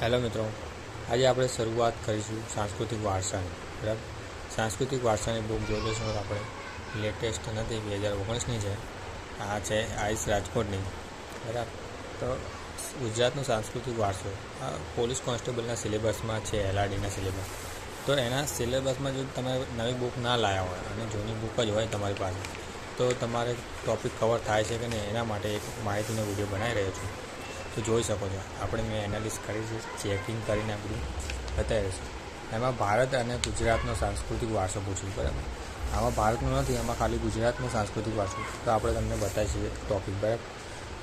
Hello મિત્રો, આજે આપણે શરૂઆત કરીશું સાંસ્કૃતિક વારસાની. બરાબર, સાંસ્કૃતિક વારસાની બુક જોઈ લઈશું. આપણે લેટેસ્ટ નથી, 2019ની છે. આ છે આઈસ રાજકોટની. બરાબર, તો ગુજરાતનો સાંસ્કૃતિક વારસો આ પોલીસ કોન્સ્ટેબલના સિલેબસમાં છે, LRDના સિલેબસ. તો એના સિલેબસમાં જો તમે નવી બુક ના લાવ્યા હોય અને જૂની બુક જ હોય તમારી પાસે, તો તમારે ટૉપિક કવર થાય છે કે નહીં એના માટે એક માહિતીનો વિડીયો બનાવી રહ્યો છું. તો જોઈ શકો છો, આપણે મેં એનાલિસ કરી છે, ચેકિંગ કરીને આ બધું બતાવી રહ્યું છે. એમાં ભારત અને ગુજરાતનો સાંસ્કૃતિક વારસો પૂછ્યું. બરાબર, આમાં ભારતનો નથી, આમાં ખાલી ગુજરાતનો સાંસ્કૃતિક વારસો. તો આપણે તમને બતાવીએ ટૉપિક. બરાબર,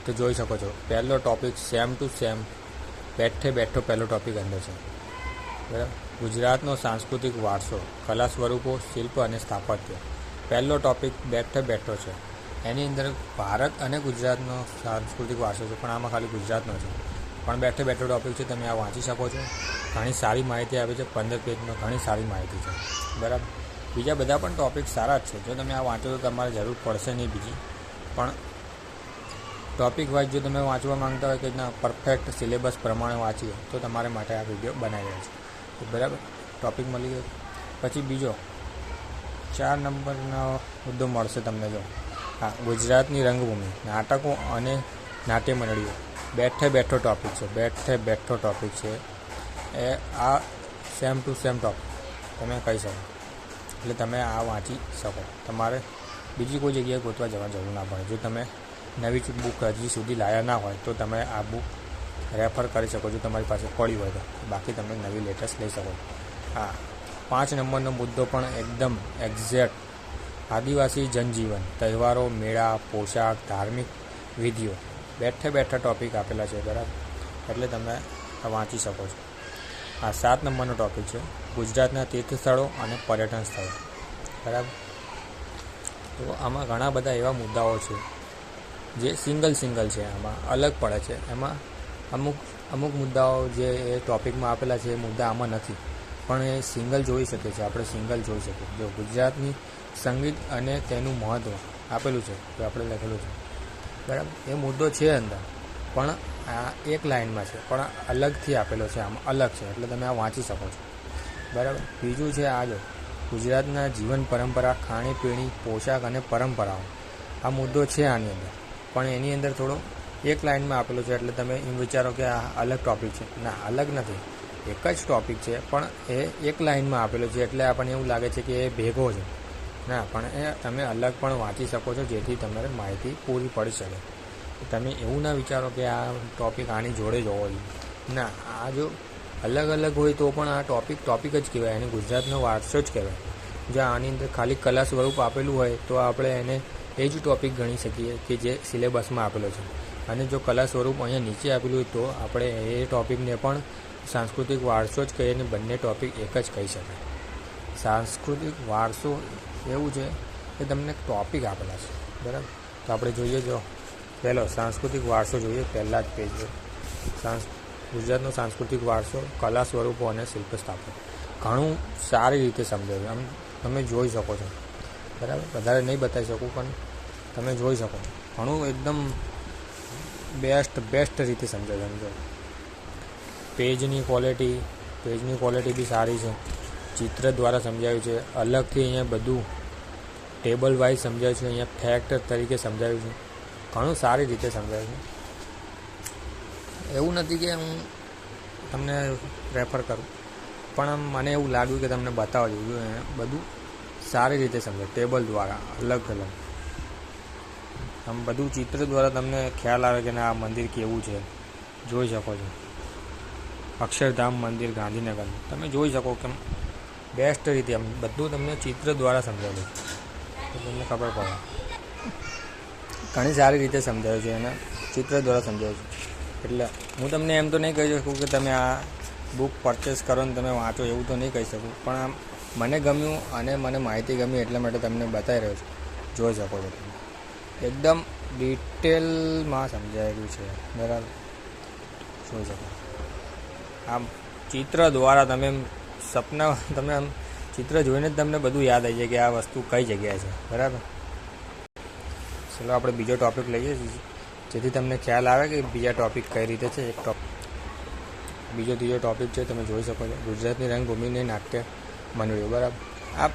તો જોઈ શકો છો, પહેલો ટૉપિક સેમ ટુ સેમ બેઠો પહેલો ટૉપિક અંદર છે. બરાબર, ગુજરાતનો સાંસ્કૃતિક વારસો, કલા સ્વરૂપો, શિલ્પ અને સ્થાપત્ય. પહેલો ટૉપિક બેઠો છે. એની અંદર ભારત અને ગુજરાતનો સાંસ્કૃતિક વારસો છે, પણ આમાં ખાલી ગુજરાતનો છે. પણ બેઠો ટૉપિક છે, તમે આ વાંચી શકો છો. ઘણી સારી માહિતી આપી છે, 15 પેજમાં ઘણી સારી માહિતી છે. બરાબર, બીજા બધા પણ ટૉપિક સારા જ છે. જો તમે આ વાંચો તો તમારે જરૂર પડશે નહીં બીજી, પણ ટૉપિક વાઇઝ જો તમે વાંચવા માંગતા હોય કે ના પરફેક્ટ સિલેબસ પ્રમાણે વાંચીએ તો તમારે માટે આ વિડીયો બનાવી રહ્યા છે. બરાબર, ટૉપિક મળી ગયો. પછી બીજો 4 નંબરનો મુદ્દો મળશે તમને. જો હા, ગુજરાતની રંગભૂમિ, નાટકો અને નાટ્ય મંડળીઓ. બેઠો ટૉપિક છે, બેઠો ટૉપિક છે. એ આ સેમ ટુ સેમ ટૉપિક તમે કહી શકો, એટલે તમે આ વાંચી શકો. તમારે બીજી કોઈ જગ્યાએ ગોતવા જવા જરૂર ના પડે. જો તમે નવી બુક હજી સુધી લાવ્યા ના હોય તો તમે આ બુક રેફર કરી શકો છો, તમારી પાસે પડી હોય તો. બાકી તમે નવી લેટેસ્ટ લઈ શકો. હા, 5 નંબરનો મુદ્દો પણ એકદમ એક્ઝેક્ટ. આદિવાસી જનજીવન, તહેવારો, મેળા, પોશાક, ધાર્મિક વિધિઓ. બેઠા ટૉપિક આપેલા છે. બરાબર, એટલે તમે વાંચી શકો છો. આ 7 નંબરનો ટૉપિક છે, ગુજરાતના તીર્થસ્થળો અને પર્યટન સ્થળો. બરાબર, તો આમાં ઘણા બધા એવા મુદ્દાઓ છે જે સિંગલ છે, આમાં અલગ પડે છે. એમાં અમુક મુદ્દાઓ જે એ ટૉપિકમાં આપેલા છે એ મુદ્દા આમાં નથી, પણ એ સિંગલ જોઈ શકે છે. આપણે સિંગલ જોઈ શકીએ. જો ગુજરાતની સંગીત અને તેનું મહત્ત્વ આપેલું છે, તો આપણે લખેલું છે. બરાબર, એ મુદ્દો છે અંદર, પણ આ એક લાઇનમાં છે, પણ અલગથી આપેલો છે. આમાં અલગ છે, એટલે તમે આ વાંચી શકો છો. બરાબર, બીજું છે આ જો ગુજરાતના જીવન પરંપરા, ખાણીપીણી, પોશાક અને પરંપરાઓ. આ મુદ્દો છે આની અંદર, પણ એની અંદર થોડો એક લાઇનમાં આપેલો છે, એટલે તમે એમ વિચારો કે આ અલગ ટૉપિક છે. ના, અલગ નથી, એક જ ટૉપિક છે, પણ એ એક લાઇનમાં આપેલો છે, એટલે આપણને એવું લાગે છે કે એ ભેગો છે. ના, પણ એ તમે અલગ પણ વાંચી શકો છો, જેથી તમારે માહિતી પૂરી પડી શકે. તમે એવું ના વિચારો કે આ ટૉપિક આની જોડે જ હોવો જોઈએ. ના, આ જો અલગ હોય તો પણ આ ટૉપિક જ કહેવાય, એને ગુજરાતનો વારસો જ કહેવાય. જો આની અંદર ખાલી કલા સ્વરૂપ આપેલું હોય તો આપણે એને એ જ ટૉપિક ગણી શકીએ કે જે સિલેબસમાં આપેલો છે. અને જો કલા સ્વરૂપ અહીંયા નીચે આપેલું હોય તો આપણે એ ટૉપિકને પણ સાંસ્કૃતિક વારસો જ કહીએ, અને બંને ટૉપિક એક જ કહી શકાય. સાંસ્કૃતિક વારસો એવું છે કે તમને ટૉપિક આપેલા છે. બરાબર, તો આપણે જોઈએ. જો પહેલો સાંસ્કૃતિક વારસો જોઈએ, પહેલાં જ પેજ ગુજરાતનો સાંસ્કૃતિક વારસો, કલા સ્વરૂપો અને શિલ્પ સ્થાપન. ઘણું સારી રીતે સમજાવ્યું, આમ તમે જોઈ શકો છો. બરાબર, વધારે નહીં બતાવી શકું, પણ તમે જોઈ શકો. ઘણું એકદમ બેસ્ટ રીતે સમજાવ્યું. સમજો પેજની ક્વોલિટી બી સારી છે. ચિત્ર દ્વારા સમજાવ્યું છે, અલગથી અહીંયા બધું ટેબલ વાઇઝ સમજાવ્યું છે, અહીંયા ફેક્ટ તરીકે સમજાવ્યું છે. ઘણું સારી રીતે સમજાવ્યું છે. એવું નથી કે હું તમને રેફર કરું, પણ આમ મને એવું લાગ્યું કે તમને બતાવવા જોઈએ. બધું સારી રીતે સમજાય, ટેબલ દ્વારા અલગ આમ બધું ચિત્ર દ્વારા તમને ખ્યાલ આવે કે ના આ મંદિર કેવું છે. જોઈ શકો છો, અક્ષરધામ મંદિર ગાંધીનગર. તમે જોઈ શકો કે બેસ્ટ રીતે આમ બધું તમને ચિત્ર દ્વારા સમજાવેલું તો તમને ખબર પડે. ઘણી સારી રીતે સમજાવ્યું છે અને ચિત્ર દ્વારા સમજાવ્યું છે. એટલે હું તમને એમ તો નહીં કહી શકું કે તમે આ બુક પરચેસ કરો ને તમે વાંચો, એવું તો નહીં કહી શકું, પણ આમ મને ગમ્યું અને મને માહિતી ગમી એટલા માટે તમને બતાવી રહ્યો છું. જોઈ શકો છો, તમે એકદમ ડિટેલમાં સમજાયેલું છે. બરાબર, જોઈ શકો. આમ ચિત્ર દ્વારા તમે તમે આમ ચિત્ર જોઈને જ તમને બધું યાદ આવી જાય કે આ વસ્તુ કઈ જગ્યાએ છે. બરાબર, ચલો આપણે બીજો ટૉપિક લઈએ છીએ, જેથી તમને ખ્યાલ આવે કે બીજા ટૉપિક કઈ રીતે છે. એક ટૉપિક બીજો ત્રીજો ટૉપિક છે તમે જોઈ શકો છો, ગુજરાતની રંગભૂમિની નાટ્ય મંડળીઓ. બરાબર, આ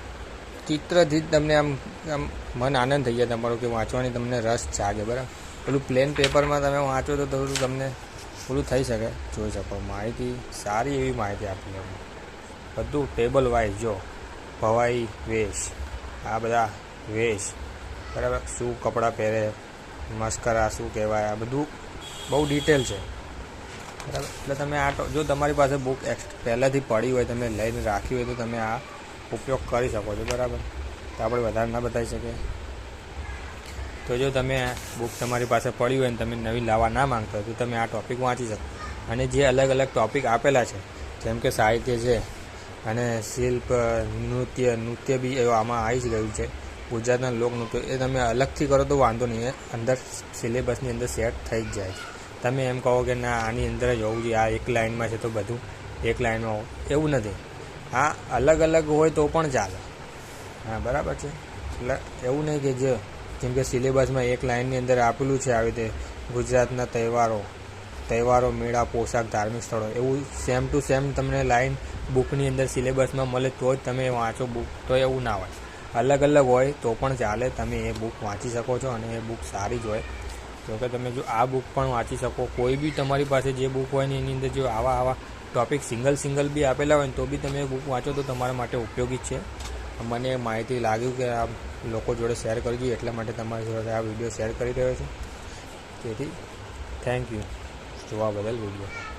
ચિત્રથી જ તમને આમ આમ મન આનંદ થઈ જાય તમારું, કે વાંચવાની તમને રસ જાગે. બરાબર, પેલું પ્લેન પેપરમાં તમે વાંચો તો થોડું તમને થોડું થઈ શકે. જોઈ શકો માહિતી, સારી એવી માહિતી આપી છે બધું ટેબલ વાઇઝ. જો ભવાઈ વેશ, આ બધા વેશ, બરાબર, શું કપડાં પહેરે, મસ્કરા શું કહેવાય, આ બધું બહુ ડિટેલ છે. બરાબર, એટલે તમે આ જો તમારી પાસે બુક પહેલાંથી પડી હોય, તમે લઈને રાખી હોય, તો તમે આ ઉપયોગ કરી શકો છો. બરાબર, તો આપણે વધારે ના બતાવી શકીએ. તો જો તમે બુક તમારી પાસે પડી હોય ને તમે નવી લાવવા ના માંગતા હોય, તો તમે આ ટૉપિક વાંચી શકો. અને જે અલગ અલગ ટૉપિક આપેલા છે, જેમ કે સાહિત્ય છે અને શિલ્પ, નૃત્ય બી આમાં આવી જ ગયું છે. ગુજરાતના લોકનૃત્ય એ તમે અલગથી કરો તો વાંધો નહીં, એ અંદર સિલેબસની અંદર સેટ થઈ જ જાય છે. તમે એમ કહો કે ના આની અંદર જ હોવું જોઈએ, આ એક લાઇનમાં છે તો બધું એક લાઇનમાં હોવું, એવું નથી. હા, અલગ અલગ હોય તો પણ ચાલે. હા, બરાબર છે. એટલે એવું નહીં કે જેમ કે સિલેબસમાં એક લાઇનની અંદર આપેલું છે આવી રીતે ગુજરાતના તહેવારો, મેળા, પોશાક, ધાર્મિક સ્થળો, એવું સેમ ટુ સેમ તમને લાઇન બુકની અંદર સિલેબસમાં મળે તો જ તમે વાંચો બુક, તો એવું ના હોય. અલગ અલગ હોય તો પણ ચાલે, તમે એ બુક વાંચી શકો છો અને એ બુક સારી જ હોય. જો કે તમે જો આ બુક પણ વાંચી શકો, કોઈ બી તમારી પાસે જે બુક હોય ને એની અંદર જો આવા ટૉપિક સિંગલ બી આપેલા હોય ને તો બી તમે એ બુક વાંચો તો તમારા માટે ઉપયોગી જ છે. મને માહિતી લાગ્યું કે આ લોકો જોડે શેર કરજો, એટલા માટે તમારી જોડે આ વિડીયો શેર કરી રહ્યો છું. તેથી થેન્ક યુ જોવા બદલ વિડીયો.